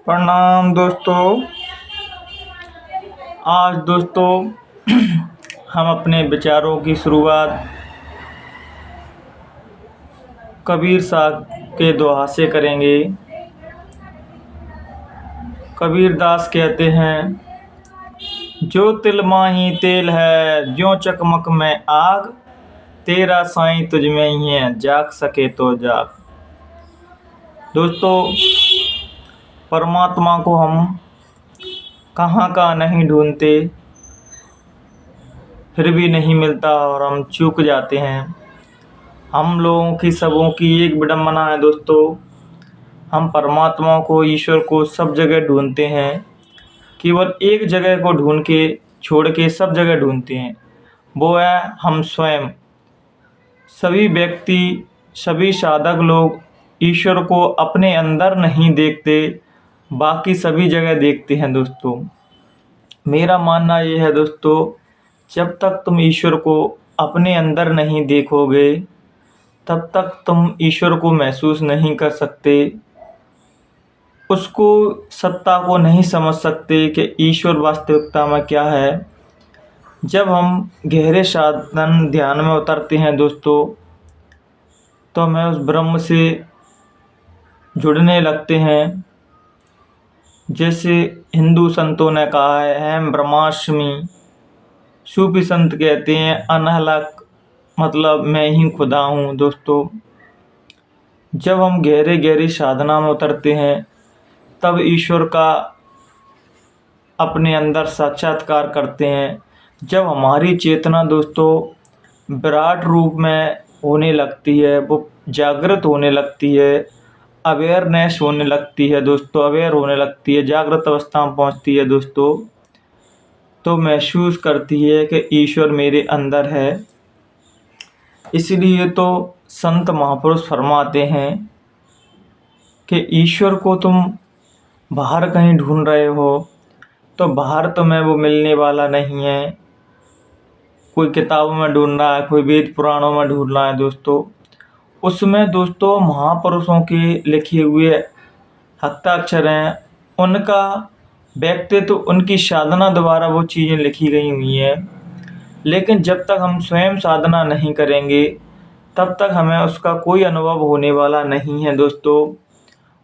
प्रणाम दोस्तों। आज दोस्तों हम अपने विचारों की शुरुआत कबीर साहब के दोहा से करेंगे। कबीर दास कहते हैं, जो तिल माही तेल है, ज्यों चकमक में आग, तेरा साईं तुझ में ही है, जाग सके तो जाग। दोस्तों, परमात्मा को हम कहाँ का नहीं ढूंढते, फिर भी नहीं मिलता और हम चूक जाते हैं। हम लोगों की सबों की एक विडंबना है दोस्तों, हम परमात्मा को, ईश्वर को सब जगह ढूंढते हैं, केवल एक जगह को ढूंढ के छोड़ के सब जगह ढूंढते हैं, वो है हम स्वयं। सभी व्यक्ति, सभी साधक लोग ईश्वर को अपने अंदर नहीं देखते, बाकी सभी जगह देखते हैं दोस्तों। मेरा मानना ये है दोस्तों, जब तक तुम ईश्वर को अपने अंदर नहीं देखोगे, तब तक तुम ईश्वर को महसूस नहीं कर सकते, उसको, सत्ता को नहीं समझ सकते कि ईश्वर वास्तविकता में क्या है। जब हम गहरे साधन ध्यान में उतरते हैं दोस्तों, तो हमें उस ब्रह्म से जुड़ने लगते हैं। जैसे हिंदू संतों ने कहा है, अहम ब्रह्मास्मि। सूफी संत कहते हैं, अनहलक, मतलब मैं ही खुदा हूँ। दोस्तों, जब हम गहरी साधना में उतरते हैं, तब ईश्वर का अपने अंदर साक्षात्कार करते हैं। जब हमारी चेतना दोस्तों विराट रूप में होने लगती है, वो जागृत होने लगती है, अवेयरनेस होने लगती है दोस्तों, अवेयर होने लगती है, जागृत अवस्था में पहुंचती है दोस्तों, तो महसूस करती है कि ईश्वर मेरे अंदर है। इसलिए तो संत महापुरुष फरमाते हैं कि ईश्वर को तुम बाहर कहीं ढूंढ रहे हो, तो बाहर तुम्हें वो मिलने वाला नहीं है। कोई किताबों में ढूंढ रहा है, कोई वेद पुराणों में ढूंढ रहा है दोस्तों, उसमें दोस्तों महापुरुषों के लिखे हुए हस्ताक्षर हैं, उनका व्यक्तित्व, उनकी साधना द्वारा वो चीज़ें लिखी गई हुई हैं। लेकिन जब तक हम स्वयं साधना नहीं करेंगे, तब तक हमें उसका कोई अनुभव होने वाला नहीं है दोस्तों।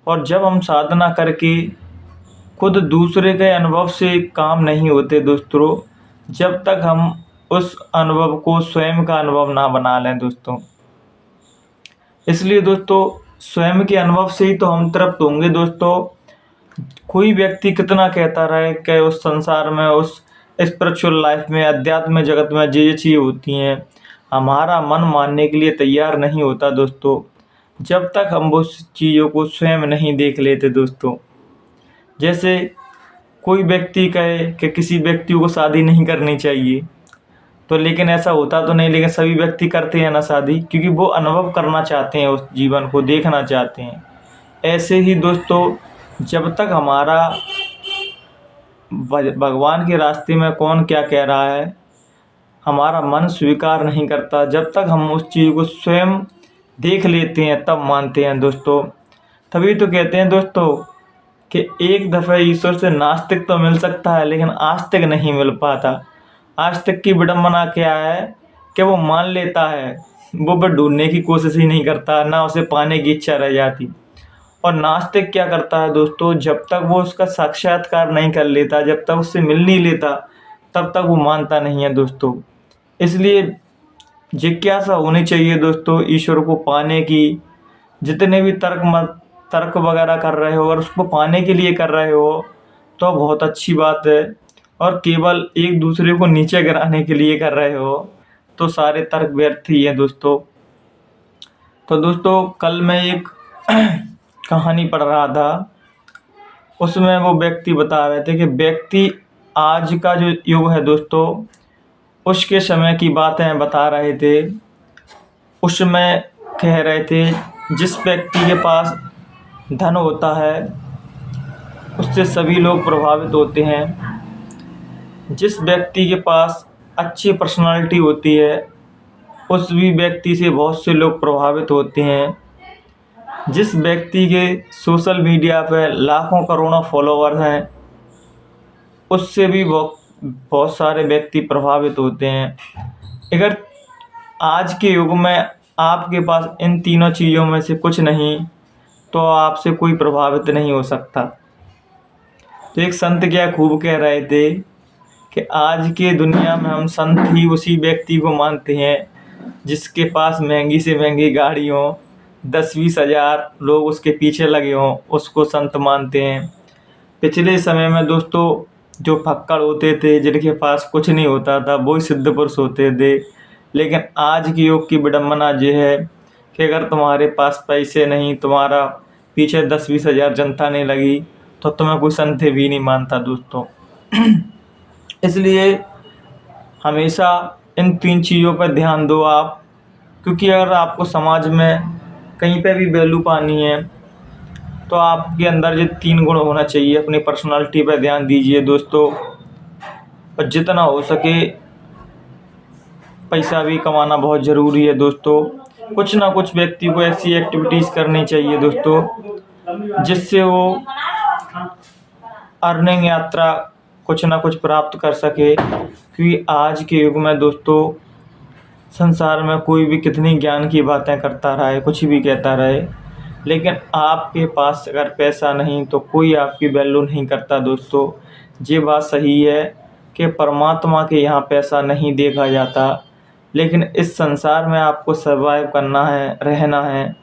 और जब हम साधना करके खुद दूसरे के अनुभव से काम नहीं होते दोस्तों, जब तक हम उस अनुभव को स्वयं का अनुभव ना बना लें दोस्तों। इसलिए दोस्तों, स्वयं के अनुभव से ही तो हम तृप्त होंगे दोस्तों। कोई व्यक्ति कितना कहता रहे कि उस संसार में, उस स्पिरिचुअल लाइफ में, अध्यात्म जगत में ये चीज़ें होती हैं, हमारा मन मानने के लिए तैयार नहीं होता दोस्तों, जब तक हम उस चीज़ों को स्वयं नहीं देख लेते दोस्तों। जैसे कोई व्यक्ति कहे कि किसी व्यक्ति को शादी नहीं करनी चाहिए, तो लेकिन ऐसा होता तो नहीं, लेकिन सभी व्यक्ति करते हैं ना शादी, क्योंकि वो अनुभव करना चाहते हैं, उस जीवन को देखना चाहते हैं। ऐसे ही दोस्तों, जब तक हमारा भगवान के रास्ते में कौन क्या कह रहा है हमारा मन स्वीकार नहीं करता, जब तक हम उस चीज़ को स्वयं देख लेते हैं तब मानते हैं दोस्तों। तभी तो कहते हैं दोस्तों कि एक दफ़े ईश्वर से नास्तिक तो मिल सकता है, लेकिन आस्तिक नहीं मिल पाता। आस्तिक की विडंबना क्या है कि वो मान लेता है, वो बस ढूंढने की कोशिश ही नहीं करता, ना उसे पाने की इच्छा रह जाती। और नास्तिक क्या करता है दोस्तों, जब तक वो उसका साक्षात्कार नहीं कर लेता, जब तक उससे मिल नहीं लेता, तब तक वो मानता नहीं है दोस्तों। इसलिए जिज्ञासा होनी चाहिए दोस्तों ईश्वर को पाने की। जितने भी तर्क वगैरह कर रहे हो, और उसको पाने के लिए कर रहे हो, तो बहुत अच्छी बात है। और केवल एक दूसरे को नीचे गिराने के लिए कर रहे हो, तो सारे तर्क व्यर्थ ही हैं दोस्तों। तो दोस्तों, कल मैं एक कहानी पढ़ रहा था, उसमें वो व्यक्ति बता रहे थे कि व्यक्ति आज का जो युग है दोस्तों, उसके समय की बातें बता रहे थे। उसमें कह रहे थे, जिस व्यक्ति के पास धन होता है उससे सभी लोग प्रभावित होते हैं। जिस व्यक्ति के पास अच्छी पर्सनालिटी होती है, उस भी व्यक्ति से बहुत से लोग प्रभावित होते हैं। जिस व्यक्ति के सोशल मीडिया पे लाखों करोड़ों फॉलोवर हैं, उससे भी बहुत सारे व्यक्ति प्रभावित होते हैं। अगर आज के युग में आपके पास इन तीनों चीज़ों में से कुछ नहीं, तो आपसे कोई प्रभावित नहीं हो सकता। तो एक संत क्या खूब कह रहे थे कि आज के दुनिया में हम संत ही उसी व्यक्ति को मानते हैं जिसके पास महंगी से महंगी गाड़ी हो, 10-20 हज़ार लोग उसके पीछे लगे हों, उसको संत मानते हैं। पिछले समय में दोस्तों जो फक्कड़ होते थे, जिनके पास कुछ नहीं होता था, वो ही सिद्ध पुरुष होते थे। लेकिन आज के युग की विडम्बना ये है कि अगर तुम्हारे पास पैसे नहीं, तुम्हारा पीछे 10-20 हज़ार जनता नहीं लगी, तो तुम्हें कोई संत भी नहीं मानता दोस्तों। इसलिए हमेशा इन 3 चीज़ों पर ध्यान दो आप, क्योंकि अगर आपको समाज में कहीं पे भी वैल्यू पानी है, तो आपके अंदर ये 3 गुण होना चाहिए। अपनी पर्सनालिटी पर ध्यान दीजिए दोस्तों, और जितना हो सके पैसा भी कमाना बहुत ज़रूरी है दोस्तों। कुछ ना कुछ व्यक्ति को ऐसी एक्टिविटीज़ करनी चाहिए दोस्तों, जिससे वो अर्निंग यात्रा कुछ ना कुछ प्राप्त कर सके। क्योंकि आज के युग में दोस्तों संसार में कोई भी कितनी ज्ञान की बातें करता रहे, कुछ भी कहता रहे, लेकिन आपके पास अगर पैसा नहीं तो कोई आपकी वैल्यू नहीं करता दोस्तों। ये बात सही है कि परमात्मा के यहाँ पैसा नहीं देखा जाता, लेकिन इस संसार में आपको सर्वाइव करना है, रहना है,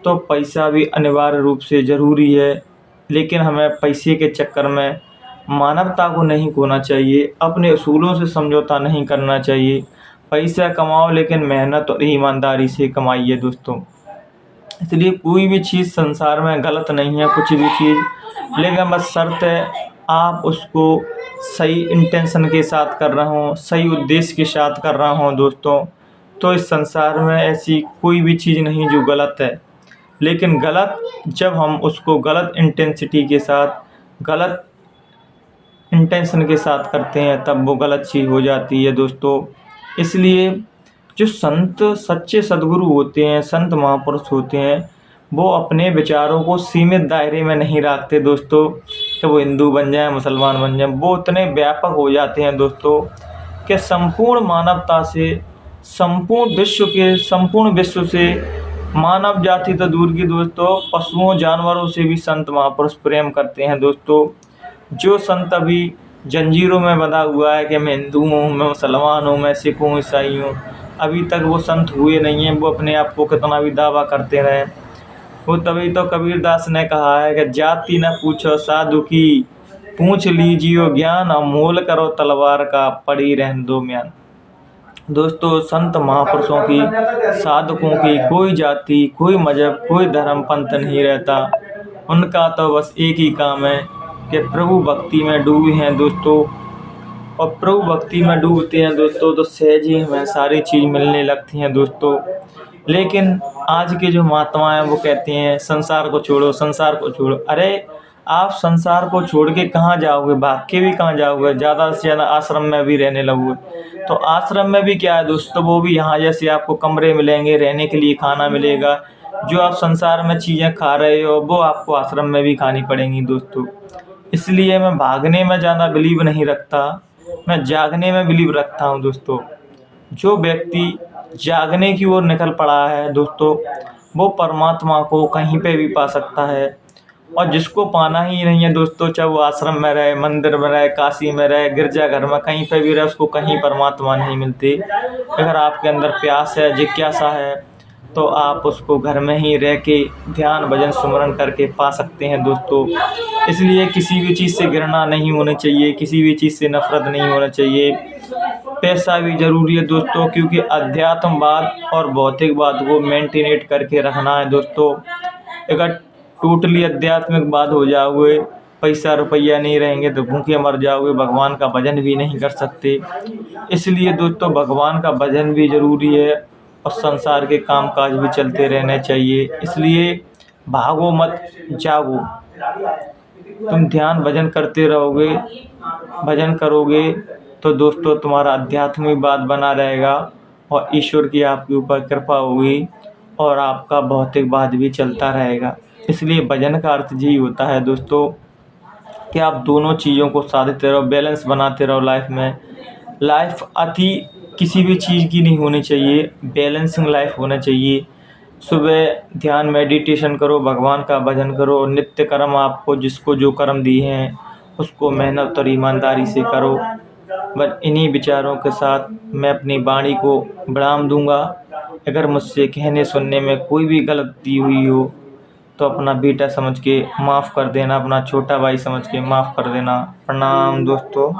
तो पैसा भी अनिवार्य रूप से ज़रूरी है। लेकिन हमें पैसे के चक्कर में मानवता को नहीं खोना चाहिए, अपने असूलों से समझौता नहीं करना चाहिए। पैसा कमाओ, लेकिन मेहनत और ईमानदारी से कमाइए दोस्तों। इसलिए कोई भी चीज़ संसार में गलत नहीं है, कुछ भी चीज़, लेकिन बस शर्त है आप उसको सही इंटेंशन के साथ कर रहा हूँ, सही उद्देश्य के साथ कर रहा हूँ दोस्तों। तो इस संसार में ऐसी कोई भी चीज़ नहीं जो गलत है, लेकिन गलत जब हम उसको गलत इंटेंसिटी के साथ, गलत इंटेंशन के साथ करते हैं, तब वो गलत चीज़ हो जाती है दोस्तों। इसलिए जो संत सच्चे सद्गुरु होते हैं, संत महापुरुष होते हैं, वो अपने विचारों को सीमित दायरे में नहीं रखते दोस्तों कि वो हिंदू बन जाए, मुसलमान बन जाए। वो उतने व्यापक हो जाते हैं दोस्तों कि संपूर्ण मानवता से, संपूर्ण विश्व से, मानव जाति तो दूर की दोस्तों, पशुओं जानवरों से भी संत महापुरुष प्रेम करते हैं दोस्तों। जो संत अभी जंजीरों में बंधा हुआ है कि मैं हिंदू हूँ, मैं मुसलमान हूँ, मैं सिख हूँ, ईसाई हूँ, अभी तक वो संत हुए नहीं हैं। वो अपने आप को कितना भी दावा करते रहें। वो तभी तो कबीरदास ने कहा है कि जाति न पूछो साधु की, पूछ लीजिए ज्ञान, अमोल करो तलवार का, पड़ी रहन दो म्यान। दोस्तों संत महापुरुषों की, साधकों की कोई जाति, कोई मजहब, कोई धर्म पंथ नहीं रहता। उनका तो बस एक ही काम है कि प्रभु भक्ति में डूबे हैं दोस्तों। और प्रभु भक्ति में डूबते हैं दोस्तों तो सहज ही हमें सारी चीज़ मिलने लगती हैं दोस्तों। लेकिन आज के जो महात्मा हैं वो कहते हैं संसार को छोड़ो, संसार को छोड़ो। अरे आप संसार को छोड़ के कहाँ जाओगे, भाग के भी कहाँ जाओगे? ज़्यादा से ज़्यादा आश्रम में भी रहने लगोगे। तो आश्रम में भी क्या है दोस्तों, वो भी यहाँ जैसे आपको कमरे मिलेंगे, रहने के लिए खाना मिलेगा। जो आप संसार में चीज़ें खा रहे हो वो आपको आश्रम में भी खानी पड़ेंगी दोस्तों। इसलिए मैं भागने में ज़्यादा बिलीव नहीं रखता, मैं जागने में बिलीव रखता हूँ दोस्तों। जो व्यक्ति जागने की ओर निकल पड़ा है दोस्तों, वो परमात्मा को कहीं पे भी पा सकता है। और जिसको पाना ही नहीं है दोस्तों, चाहे वो आश्रम में रहे, मंदिर में रहे, काशी में रहे, गिरजाघर में, कहीं पे भी रहे, उसको कहीं परमात्मा नहीं मिलती। अगर आपके अंदर प्यास है, जिज्ञासा है, तो आप उसको घर में ही रह के ध्यान भजन सुमरन करके पा सकते हैं दोस्तों। इसलिए किसी भी चीज़ से घृणा नहीं होनी चाहिए, किसी भी चीज़ से नफरत नहीं होना चाहिए। पैसा भी ज़रूरी है दोस्तों, क्योंकि अध्यात्मवाद और भौतिकवाद को मेंटेनेट करके रखना है दोस्तों। अगर टोटली आध्यात्मिकवाद हो जाओगे, पैसा रुपया नहीं रहेंगे तो भूखे मर जाओगे, भगवान का भजन भी नहीं कर सकते। इसलिए दोस्तों भगवान का भजन भी ज़रूरी है और संसार के कामकाज भी चलते रहने चाहिए। इसलिए भागो मत, जागो। तुम ध्यान भजन करते रहोगे, भजन करोगे तो दोस्तों तुम्हारा आध्यात्मिक बात बना रहेगा और ईश्वर की आपके ऊपर कृपा होगी और आपका भौतिकवाद भी चलता रहेगा। इसलिए भजन का अर्थ यही होता है दोस्तों कि आप दोनों चीज़ों को साधते रहो, बैलेंस बनाते रहो लाइफ में। लाइफ अति किसी भी चीज़ की नहीं होनी चाहिए, बैलेंसिंग लाइफ होना चाहिए। सुबह ध्यान मेडिटेशन करो, भगवान का भजन करो, नित्य कर्म आपको जिसको जो कर्म दिए हैं उसको मेहनत और ईमानदारी से करो। बस इन्हीं विचारों के साथ मैं अपनी वाणी को विराम दूंगा। अगर मुझसे कहने सुनने में कोई भी गलती हुई हो तो अपना बेटा समझ के माफ़ कर देना, अपना छोटा भाई समझ के माफ़ कर देना। प्रणाम दोस्तों।